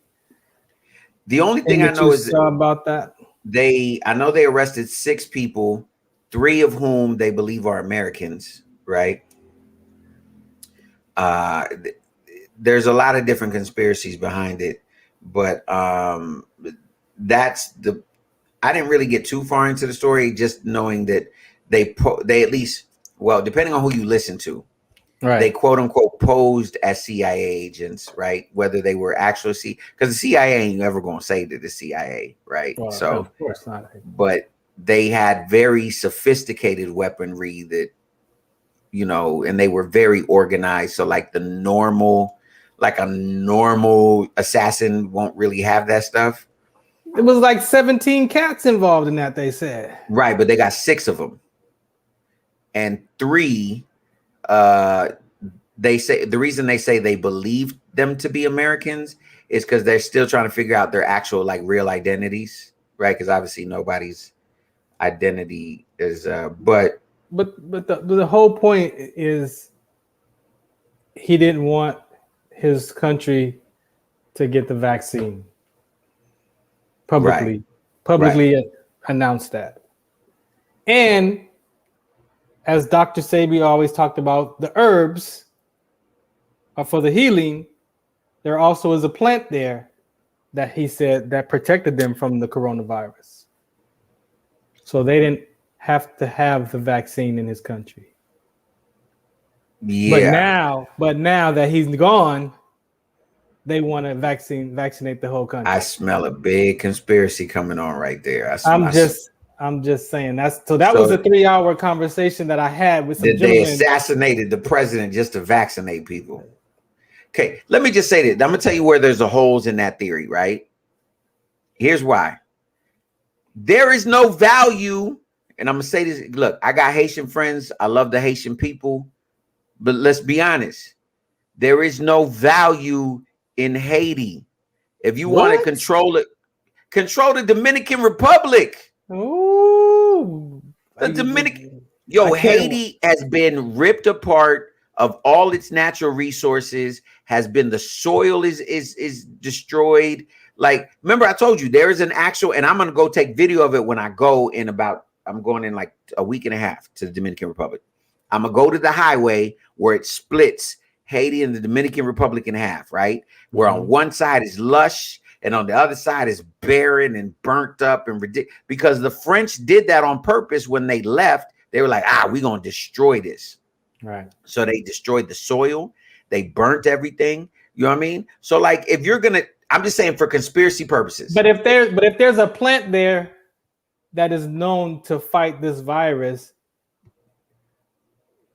[SPEAKER 2] The only thing I know is
[SPEAKER 3] about that.
[SPEAKER 2] I know they arrested 6 people, 3 of whom they believe are Americans, right? There's a lot of different conspiracies behind it, but I didn't really get too far into the story, just knowing that they at least, well, depending on who you listen to, right, they quote unquote posed as CIA agents, right? Whether they were actually because the CIA ain't ever going to say that the CIA, right?
[SPEAKER 3] Well,
[SPEAKER 2] so
[SPEAKER 3] of course not.
[SPEAKER 2] But they had very sophisticated weaponry that, and they were very organized. So like a normal assassin won't really have that stuff.
[SPEAKER 3] It was like 17 cats involved in that, they said.
[SPEAKER 2] Right, but they got 6 of them. And 3, they say the reason they say they believe them to be Americans is because they're still trying to figure out their actual real identities, right? Because obviously nobody's identity is but
[SPEAKER 3] the whole point is he didn't want his country to get the vaccine. Publicly announced that. And as Dr. Sebi always talked about, the herbs are for the healing. There also is a plant there that he said that protected them from the coronavirus. So they didn't have to have the vaccine in his country.
[SPEAKER 2] Yeah.
[SPEAKER 3] But now that he's gone, they want to vaccinate the whole country.
[SPEAKER 2] I smell a big conspiracy coming on right there.
[SPEAKER 3] I'm I'm just saying that was a 3-hour conversation that I had with some
[SPEAKER 2] that they
[SPEAKER 3] gentlemen.
[SPEAKER 2] assassinated the president just to vaccinate people. Okay, let me just say this. I'm gonna tell you where there's a holes in that theory, right? Here's why. There is no value, and I'm gonna say this. Look, I got Haitian friends. I love the Haitian people, but let's be honest. There is no value in Haiti. If you want to control it, control the Dominican Republic.
[SPEAKER 3] Ooh,
[SPEAKER 2] The Dominican, Haiti has been ripped apart of all its natural resources. Has been the soil is destroyed. Like, remember I told you there is an actual, and I'm gonna go take video of it when I go in I'm going in like a week and a half to the Dominican Republic. I'm gonna go to the highway where it splits Haiti and the Dominican Republic in half, right? Where on one side is lush and on the other side is barren and burnt up and ridiculous. Because the French did that on purpose when they left. They were like, we're going to destroy this.
[SPEAKER 3] Right.
[SPEAKER 2] So they destroyed the soil. They burnt everything. You know what I mean? So like, if you're going to, I'm just saying for conspiracy purposes.
[SPEAKER 3] But if there's a plant there that is known to fight this virus,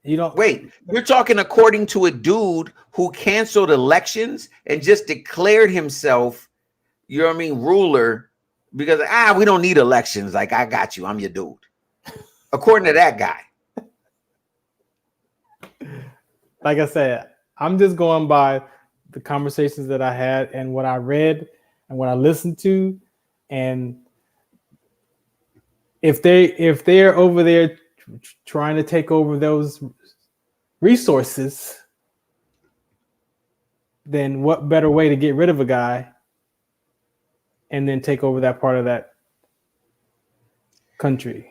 [SPEAKER 3] you don't
[SPEAKER 2] wait. You're talking according to a dude who canceled elections and just declared himself, you know what I mean, ruler, because we don't need elections. Like, I got you. I'm your dude. According to that guy.
[SPEAKER 3] Like I said, I'm just going by the conversations that I had and what I read and what I listened to. And if they're over there trying to take over those resources, then what better way to get rid of a guy and then take over that part of that country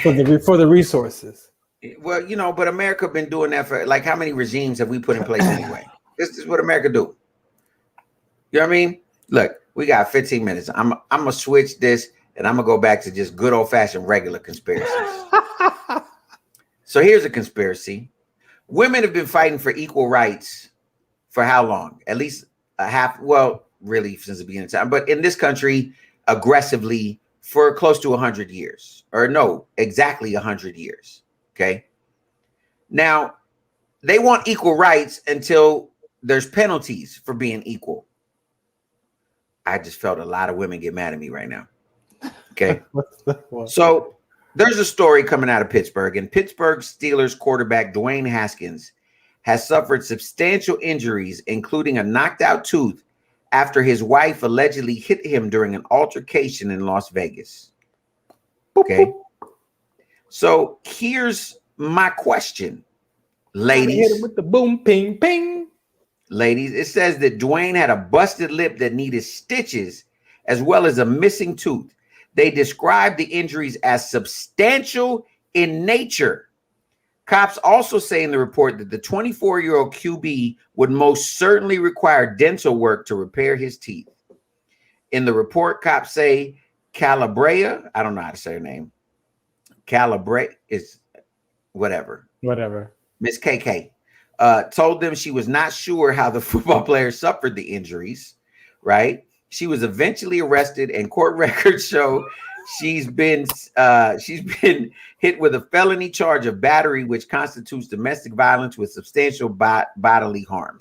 [SPEAKER 3] for the resources?
[SPEAKER 2] Well, but America been doing that for, like, how many regimes have we put in place anyway? This is what America do. You know what I mean? Look, we got 15 minutes. I'm gonna switch this and I'm gonna go back to just good old-fashioned regular conspiracies. So here's a conspiracy. Women have been fighting for equal rights for how long? At least really since the beginning of time, but in this country, aggressively for close to 100 years, or no, exactly 100 years. Okay. Now, they want equal rights until there's penalties for being equal. I just felt a lot of women get mad at me right now. Okay. So there's a story coming out of Pittsburgh, and Pittsburgh Steelers quarterback Dwayne Haskins has suffered substantial injuries, including a knocked out tooth, after his wife allegedly hit him during an altercation in Las Vegas. Okay. So here's my question, ladies.
[SPEAKER 3] Hit him with the boom, ping, ping.
[SPEAKER 2] Ladies, it says that Dwayne had a busted lip that needed stitches, as well as a missing tooth. They described the injuries as substantial in nature. Cops also say in the report that the 24-year-old QB would most certainly require dental work to repair his teeth. In the report, cops say Calabria, I don't know how to say her name. Calabria is whatever. Miss KK told them she was not sure how the football player suffered the injuries, right? She was eventually arrested, and court records show she's been hit with a felony charge of battery, which constitutes domestic violence with substantial bodily harm.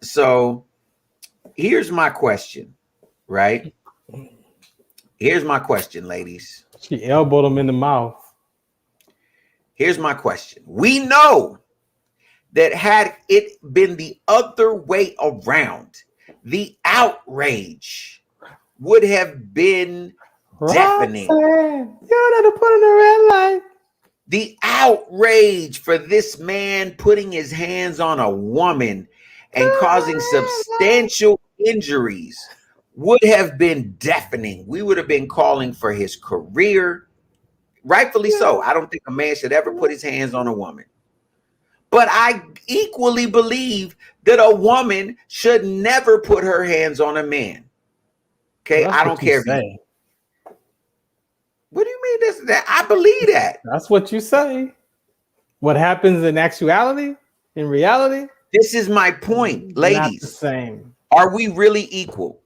[SPEAKER 2] So here's my question, right? Here's my question, ladies.
[SPEAKER 3] She elbowed him in the mouth.
[SPEAKER 2] Here's my question. We know that had it been the other way around, the outrage would have been deafening.
[SPEAKER 3] You had to put in a red light.
[SPEAKER 2] The outrage for this man putting his hands on a woman and causing substantial injuries would have been deafening. We would have been calling for his career. Rightfully so. I don't think a man should ever put his hands on a woman. But I equally believe that a woman should never put her hands on a man. Okay, I don't care. What do you mean this? That I believe that.
[SPEAKER 3] That's what you say. What happens in actuality, in reality?
[SPEAKER 2] This is my point, ladies.
[SPEAKER 3] Not the same.
[SPEAKER 2] Are we really equal?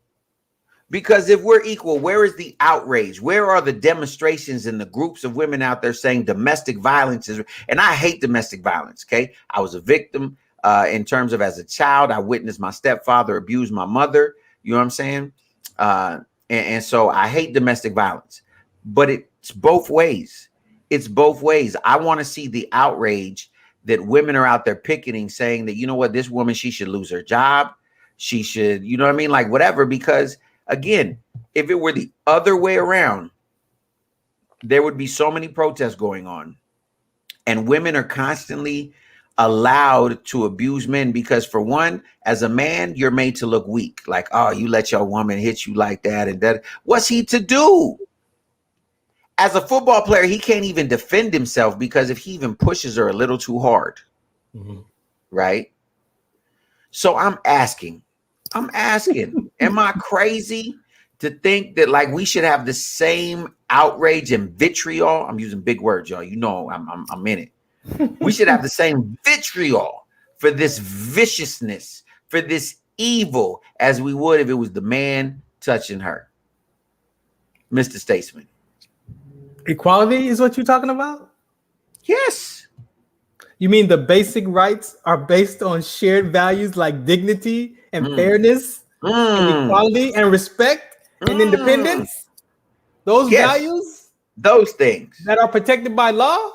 [SPEAKER 2] Because if we're equal, where is the outrage? Where are the demonstrations and the groups of women out there saying domestic violence is? And I hate domestic violence. Okay, I was a victim in terms of as a child. I witnessed my stepfather abuse my mother. You know what I'm saying? And so I hate domestic violence, but it's both ways. It's both ways. I want to see the outrage that women are out there picketing, saying that, you know what, this woman, she should lose her job. She should, you know what I mean? Like whatever, because again, if it were the other way around, there would be so many protests going on, and women are constantly allowed to abuse men because, for one, as a man, you're made to look weak. Like, oh, you let your woman hit you like that, and that. What's he to do? As a football player, he can't even defend himself because if he even pushes her a little too hard, right? So I'm asking, am I crazy to think that like we should have the same outrage and vitriol? I'm using big words, y'all. You know, I'm in it. We should have the same vitriol for this viciousness, for this evil, as we would if it was the man touching her. Mr. Statesman.
[SPEAKER 3] Equality is what you're talking about?
[SPEAKER 2] Yes.
[SPEAKER 3] You mean the basic rights are based on shared values like dignity and fairness and equality and respect and independence? Those values?
[SPEAKER 2] Those things.
[SPEAKER 3] That are protected by law?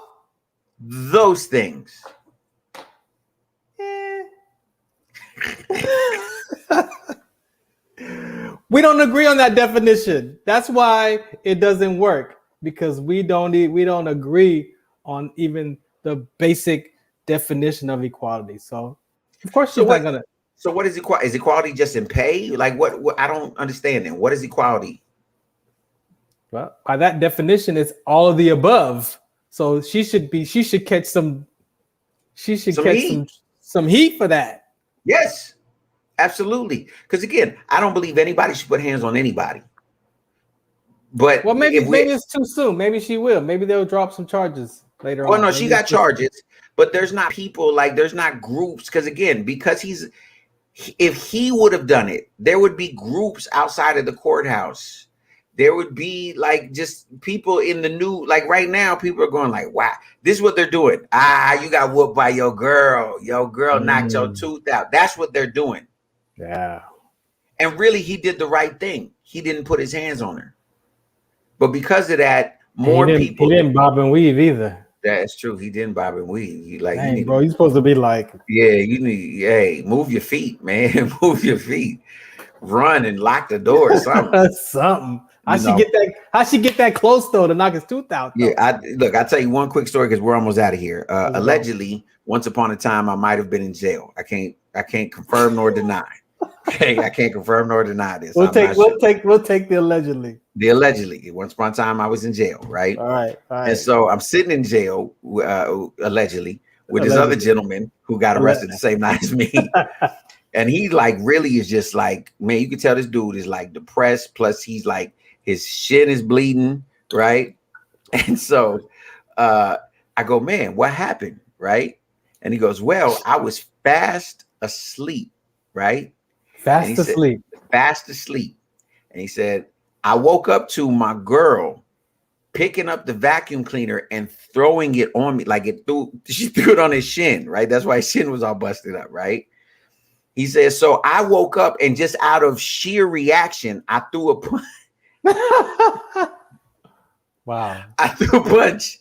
[SPEAKER 2] Those things.
[SPEAKER 3] We don't agree on that definition. That's why it doesn't work, because we don't agree on even the basic definition of equality. So of course you're not gonna.
[SPEAKER 2] So what is equality? Is equality just in pay? Like what I don't understand then. What is equality?
[SPEAKER 3] Well, by that definition, it's all of the above. So she should catch some heat for that.
[SPEAKER 2] Yes, absolutely. Because again, I don't believe anybody should put hands on anybody. But
[SPEAKER 3] maybe it's too soon. Maybe she will. Maybe they'll drop some charges later on.
[SPEAKER 2] Well, no, she got charges, but there's not people, like there's not groups. Because again, because if he would have done it, there would be groups outside of the courthouse. There would be like just people in the new, like right now, people are going like, wow, this is what they're doing. You got whooped by your girl. Your girl knocked your tooth out. That's what they're doing.
[SPEAKER 3] Yeah.
[SPEAKER 2] And really, he did the right thing. He didn't put his hands on her. But because of that, more people.
[SPEAKER 3] He didn't bob and weave either.
[SPEAKER 2] That's true. He didn't bob and weave.
[SPEAKER 3] You're supposed to be like,
[SPEAKER 2] move your feet, man. Move your feet. Run and lock the door or something.
[SPEAKER 3] Something. How she get that close though to knock his tooth out? Though?
[SPEAKER 2] Yeah, I'll tell you one quick story because we're almost out of here. Allegedly, once upon a time, I might have been in jail. I can't confirm nor deny. Okay, I can't confirm nor deny this.
[SPEAKER 3] We'll take the allegedly.
[SPEAKER 2] The allegedly. Once upon a time, I was in jail, right?
[SPEAKER 3] All right.
[SPEAKER 2] And so I'm sitting in jail, allegedly, with this other gentleman who got arrested the same night as me. And he like really is just like, man, you can tell this dude is like depressed. Plus, he's like his shin is bleeding, right? And so I go, man, what happened, right? And he goes, well, I was fast asleep, right?
[SPEAKER 3] Fast asleep.
[SPEAKER 2] And he said, I woke up to my girl picking up the vacuum cleaner and throwing it on me. Like she threw it on his shin, right? That's why his shin was all busted up, right? He says, so I woke up and just out of sheer reaction, I threw a punch.
[SPEAKER 3] Wow.
[SPEAKER 2] I threw a punch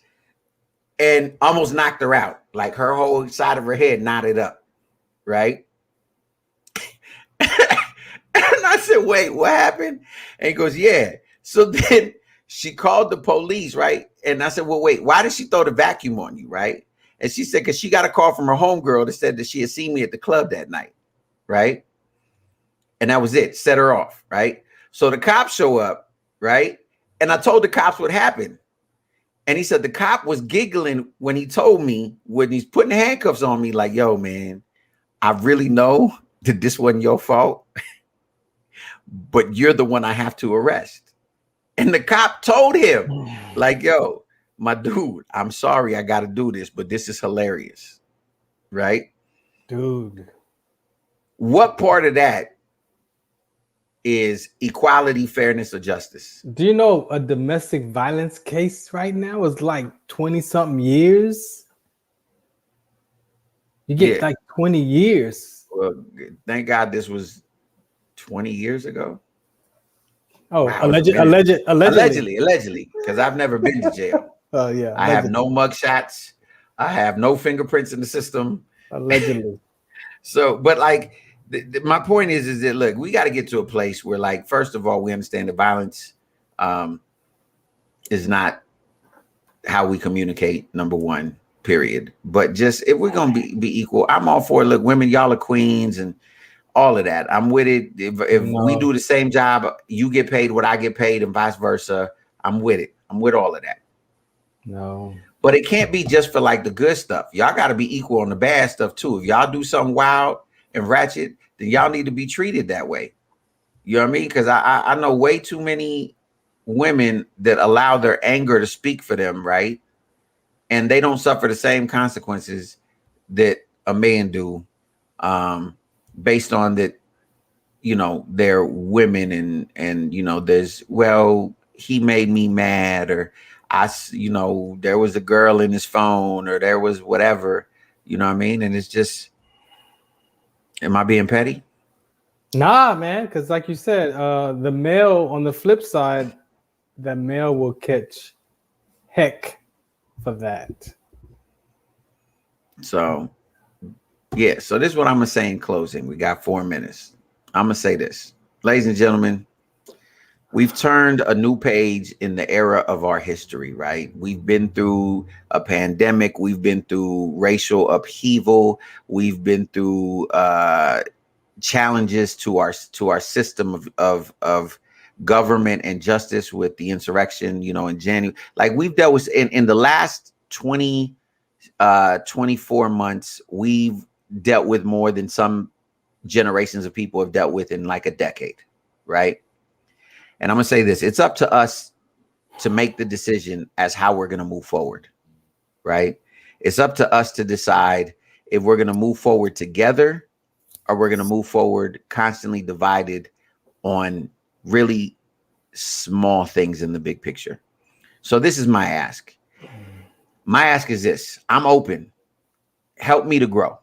[SPEAKER 2] and almost knocked her out. Like her whole side of her head knotted up, right? And I said, wait, what happened? And he goes, yeah. So then she called the police, right? And I said, well, wait, why did she throw the vacuum on you, right? And she said, because she got a call from her homegirl that said that she had seen me at the club that night, right? And that was it, set her off, right? So the cops show up, right? And I told the cops what happened. And he said the cop was giggling when he told me, when he's putting the handcuffs on me, like, yo, man, I really know that this wasn't your fault, but you're the one I have to arrest. And the cop told him, like, yo, my dude, I'm sorry I got to do this, but this is hilarious, right?
[SPEAKER 3] Dude.
[SPEAKER 2] What part of that is equality, fairness, or justice.
[SPEAKER 3] Do you know a domestic violence case right now is like 20 something years? You get like 20 years.
[SPEAKER 2] Well, thank God this was 20 years ago.
[SPEAKER 3] Oh,
[SPEAKER 2] Wow,
[SPEAKER 3] allegedly,
[SPEAKER 2] because I've never been to jail.
[SPEAKER 3] Oh yeah,
[SPEAKER 2] I have no mug shots. I have no fingerprints in the system.
[SPEAKER 3] Allegedly.
[SPEAKER 2] So, but like, my point is that look, we got to get to a place where, like, first of all, we understand that violence is not how we communicate. Number one, period. But just if we're gonna be equal, I'm all for it. Look, women, y'all are queens and all of that. I'm with it. If we do the same job, you get paid what I get paid, and vice versa. I'm with it. I'm with all of that.
[SPEAKER 3] No.
[SPEAKER 2] But it can't be just for like the good stuff. Y'all got to be equal on the bad stuff too. If y'all do something wild and ratchet, then y'all need to be treated that way. You know what I mean? Because I know way too many women that allow their anger to speak for them, right? And they don't suffer the same consequences that a man do, based on that, you know, they're women and you know, there's, well, he made me mad, or you know, there was a girl in his phone, or there was whatever, you know what I mean? And it's just, am I being petty?
[SPEAKER 3] Nah, man, because like you said, the male on the flip side, the male will catch heck for that.
[SPEAKER 2] So, yeah, so this is what I'm gonna say in closing. We got 4 minutes. I'm gonna say this, ladies and gentlemen. We've turned a new page in the era of our history, right? We've been through a pandemic. We've been through racial upheaval. We've been through challenges to our system of government and justice with the insurrection, you know, in January. Like, we've dealt with in the last 24 months, we've dealt with more than some generations of people have dealt with in like a decade, right? And I'm going to say this, it's up to us to make the decision as how we're going to move forward, right? It's up to us to decide if we're going to move forward together, or we're going to move forward constantly divided on really small things in the big picture. So this is my ask. My ask is this: I'm open. Help me to grow.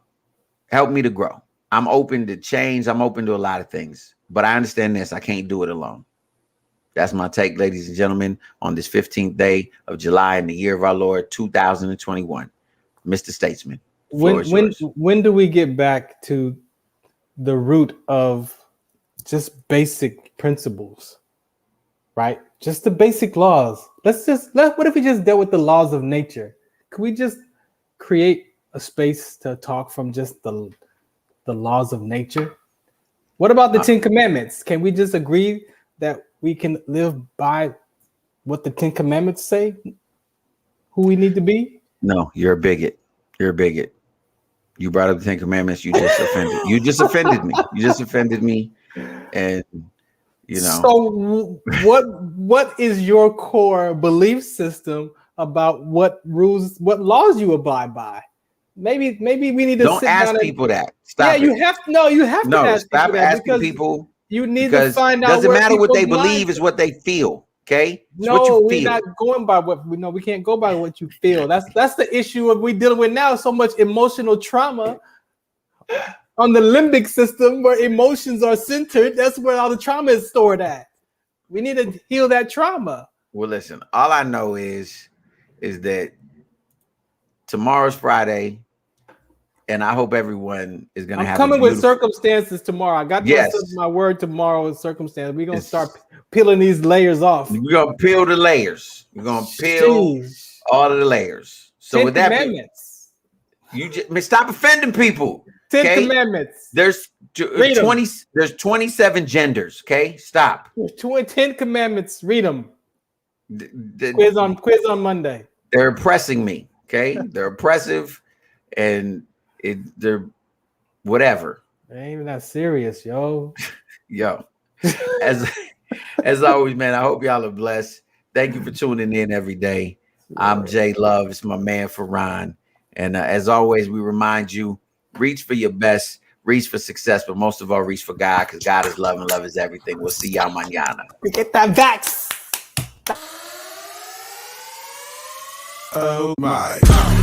[SPEAKER 2] Help me to grow. I'm open to change. I'm open to a lot of things, but I understand this. I can't do it alone. That's my take, ladies and gentlemen, on this 15th day of July in the year of our Lord 2021. Mr. Statesman.
[SPEAKER 3] When do we get back to the root of just basic principles, right? Just the basic laws. What if we just dealt with the laws of nature? Could we just create a space to talk from just the laws of nature? What about the 10 Commandments? Can we just agree that we can live by what the 10 Commandments say, who we need to be?
[SPEAKER 2] No, you're a bigot. You're a bigot. You brought up the 10 Commandments. You just offended. You just offended me. You just offended me. And, you know.
[SPEAKER 3] So what is your core belief system about what rules, what laws you abide by? Maybe we need to
[SPEAKER 2] don't ask people that. Stop.
[SPEAKER 3] Yeah, you have to ask
[SPEAKER 2] stop
[SPEAKER 3] people
[SPEAKER 2] asking people.
[SPEAKER 3] You need to find out.
[SPEAKER 2] Doesn't matter what they believe, is what they feel. Okay. It's
[SPEAKER 3] no,
[SPEAKER 2] what you
[SPEAKER 3] we're
[SPEAKER 2] feel.
[SPEAKER 3] not going by what we know. We can't go by what you feel. That's the issue of we dealing with now. So much emotional trauma on the limbic system, where emotions are centered. That's where all the trauma is stored at. We need to heal that trauma.
[SPEAKER 2] Well, listen, all I know is that tomorrow's Friday, and I hope everyone is going to have.
[SPEAKER 3] I'm coming with circumstances tomorrow. I got my word tomorrow with circumstance. We're going to start peeling these layers off.
[SPEAKER 2] We're going to peel the layers. We're going to peel all of the layers. So
[SPEAKER 3] 10
[SPEAKER 2] with that,
[SPEAKER 3] commandments.
[SPEAKER 2] You just stop offending people.
[SPEAKER 3] 10 commandments.
[SPEAKER 2] There's 20. There's 27 genders. Okay, stop.
[SPEAKER 3] 10 commandments. Read them. Quiz on Monday.
[SPEAKER 2] They're oppressing me. Okay, they're oppressive, and they're whatever.
[SPEAKER 3] They ain't even that serious, yo.
[SPEAKER 2] Yo, as always, man. I hope y'all are blessed. Thank you for tuning in every day. I'm Jay Love. It's my man Farron. And as always, we remind you, reach for your best, reach for success, but most of all, reach for God, because God is love and love is everything. We'll see y'all mañana.
[SPEAKER 3] Get that vax.
[SPEAKER 1] Oh my.